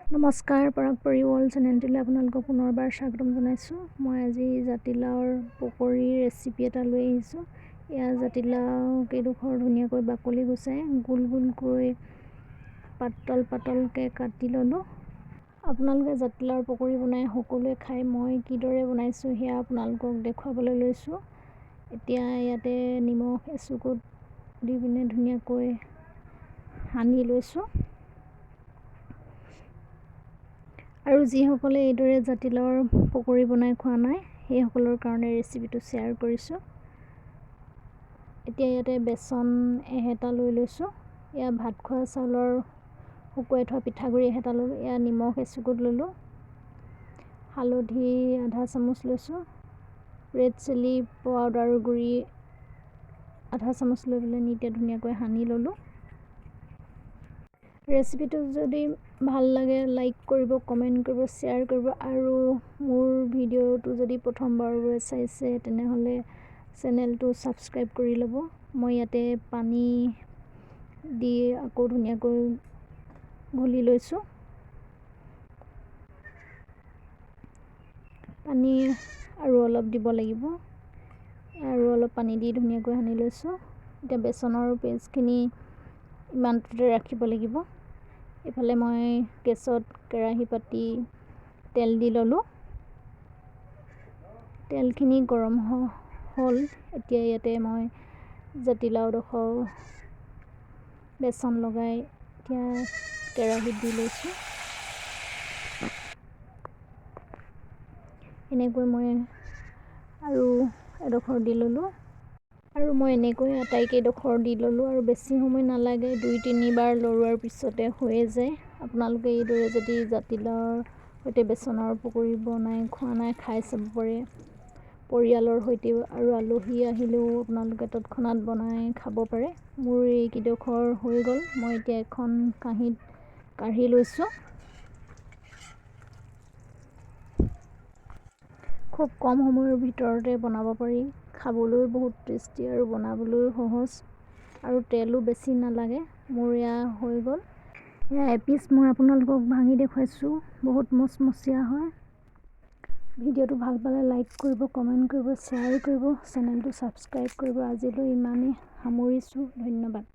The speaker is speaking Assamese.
নমস্কাৰ ParagPari World চেনেলটোলৈ আপোনালোকক পুনৰবাৰ স্বাগতম জনাইছোঁ। মই আজি জাতিলাওৰ পকৰীৰ ৰেচিপি এটা লৈ আহিছোঁ। এয়া জাতিলাও কেইডোখৰ ধুনীয়াকৈ বাকলি গুচাই গোল গোলকৈ পাতলকৈ কাটি ল'লোঁ। আপোনালোকে জাতিলাওৰ পকৰী বনাই সকলোৱে খাই, মই কিদৰে বনাইছোঁ সেয়া আপোনালোকক দেখুৱাবলৈ লৈছোঁ। এতিয়া ইয়াতে নিমখ এচুকুট দি পিনে ধুনীয়াকৈ সানি লৈছোঁ। আৰু যিসকলে এইদৰে জাতিলাওৰ পকৰী বনাই খোৱা নাই সেইসকলৰ কাৰণে ৰেচিপিটো শ্বেয়াৰ কৰিছোঁ। এতিয়া ইয়াতে বেচন এহেতা লৈ লৈছোঁ। এয়া ভাত খোৱা চাউলৰ শুকুৱাই থোৱা পিঠাগুড়ি এহেতা ল'লোঁ। এয়া নিমখ এচুকুট ল'লোঁ। হালধি আধা চামুচ লৈছোঁ। ৰেড চিলি পাউডাৰ গুড়ি আধা চামুচ লৈ পেলাই এতিয়া ধুনীয়াকৈ সানি ল'লোঁ। ৰেচিপিটো যদি ভাল লাগে লাইক কৰিব, কমেণ্ট কৰিব, শ্বেয়াৰ কৰিব আৰু মোৰ ভিডিঅ'টো যদি প্ৰথমবাৰলৈ চাইছে তেনেহ'লে চেনেলটো ছাবস্ক্ৰাইব কৰি ল'ব। মই ইয়াতে পানী দি আকৌ ধুনীয়াকৈ ঘুলি লৈছোঁ। পানী আৰু অলপ দিব লাগিব, আৰু অলপ পানী দি ধুনীয়াকৈ সানি লৈছোঁ। এতিয়া বেচনৰ পেষ্টখিনি ইমানটোতে ৰাখিব লাগিব। ইফালে মই গেছত কেৰাহী পাতি তেল দি ল'লোঁ। তেলখিনি গৰম হ'ল। এতিয়া ইয়াতে মই জাতিলাওডোখৰ বেচন লগাই এতিয়া কেৰাহীত দি লৈছোঁ। এনেকৈ মই আৰু এডোখৰ দি ল'লোঁ, আৰু মই এনেকৈ আটাইকেইডোখৰ দি ল'লোঁ। আৰু বেছি সময় নালাগে, 2-3 বাৰ লৰোৱাৰ পিছতে হৈয়ে যায়। আপোনালোকে এইদৰে যদি জাতিলাওৰ সৈতে বেচনৰ পকৰী বনাই খোৱা নাই খাই চাব পাৰে। পৰিয়ালৰ সৈতেও আৰু আলহী আহিলেও আপোনালোকে তৎক্ষণাত বনাই খাব পাৰে। মোৰ এইকেইডোখৰ হৈ গ'ল। মই এতিয়া এখন কাঁহীত কাঢ়ি লৈছোঁ। খুব কম সময়ৰ ভিতৰতে বনাব পাৰি। খাবলৈও বহুত টেষ্টি আৰু বনাবলৈও সহজ, আৰু তেলো বেছি নালাগে। মোৰ এয়া হৈ গ'ল। এয়া এপিচ মই আপোনালোকক ভাঙি দেখুৱাইছোঁ, বহুত মচমচীয়া হয়। ভিডিঅ'টো ভাল পালে লাইক কৰিব, কমেণ্ট কৰিব, শ্বেয়াৰ কৰিব, চেনেলটো ছাবস্ক্ৰাইব কৰিব। আজিলৈ ইমানেই সামৰিছোঁ। ধন্যবাদ।